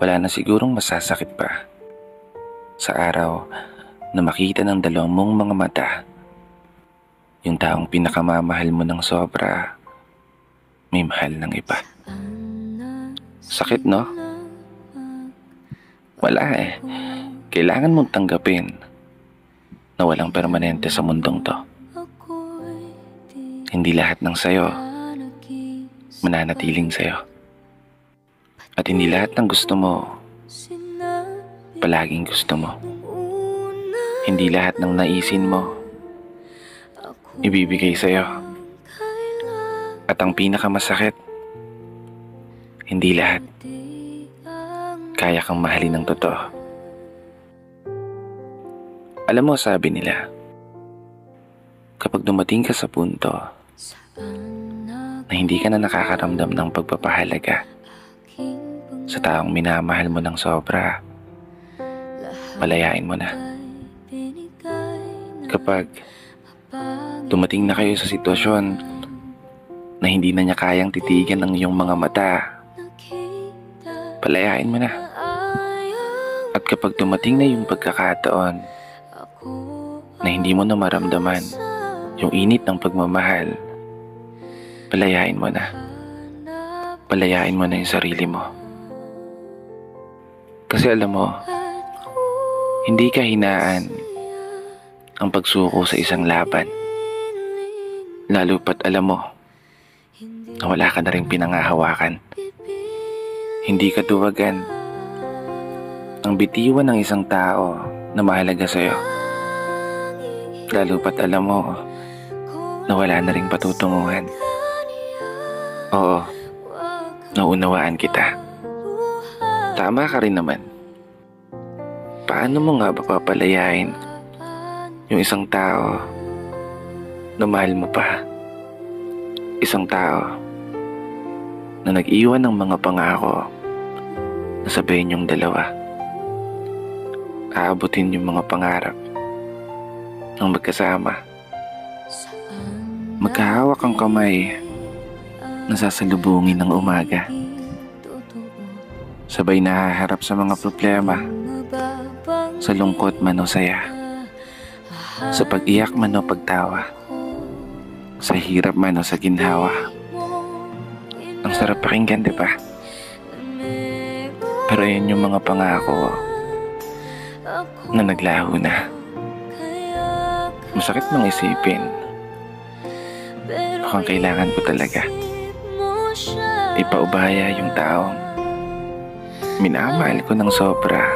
Wala na sigurong masasakit pa sa araw na makita ng dalawang mong mga mata yung taong pinakamamahal mo ng sobra may mahal ng iba. Sakit, no? Wala eh. Kailangan mong tanggapin na walang permanente sa mundong to. Hindi lahat ng sayo mananatiling sayo. At hindi lahat ng gusto mo palaging gusto mo. Hindi lahat ng naisin mo ibibigay sa'yo. At ang pinakamasakit, hindi lahat kaya kang mahalin ng totoo. Alam mo, sabi nila, kapag dumating ka sa punto na hindi ka na nakakaramdam ng pagpapahalaga sa taong minamahal mo ng sobra, palayain mo na. Kapag dumating na kayo sa sitwasyon na hindi na niya kayang titigan ng iyong mga mata, palayain mo na. At kapag dumating na yung pagkakataon na hindi mo na maramdaman yung init ng pagmamahal, palayain mo na. Palayain mo na yung sarili mo. Kasi alam mo, hindi kahinaan ang pagsuko sa isang laban. Lalo pat alam mo na wala ka na rin pinangahawakan. Hindi kaduwagan ang bitiwan ng isang tao na mahalaga sa'yo. Lalo pat alam mo na wala na rin patutunguhan. Oo, naunawaan kita. Tama ka rin naman. Paano mo nga ba papalayain yung isang tao na mahal mo pa? Isang tao na nag-iwan ng mga pangako na sabihin yung dalawa. Aabutin yung mga pangarap ng magkasama. Magkahawak ang kamay na sasalubungin ng umaga. Sabay nahaharap sa mga problema, sa lungkot man o saya, sa pag-iyak man o pagtawa, sa hirap man o sa ginhawa. Ang sarap pakinggan, di ba? Pero yun yung mga pangako na naglaho na. Masakit mang isipin. Mukhang kailangan ko talaga ipaubaya yung taong minamahal ko ng sobra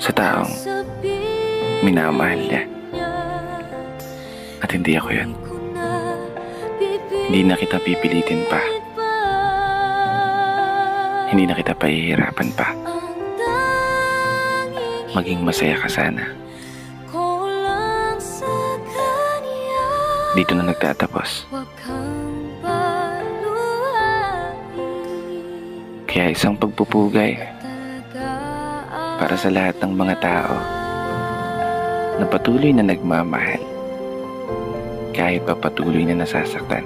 sa taong minamahal niya. At hindi ako yun. Hindi na kita pipilitin pa. Hindi na kita pahihirapan pa. Maging masaya ka sana. Dito na nagtatapos. Kaya isang pagpupugay para sa lahat ng mga tao na patuloy na nagmamahal kahit pa patuloy na nasasaktan.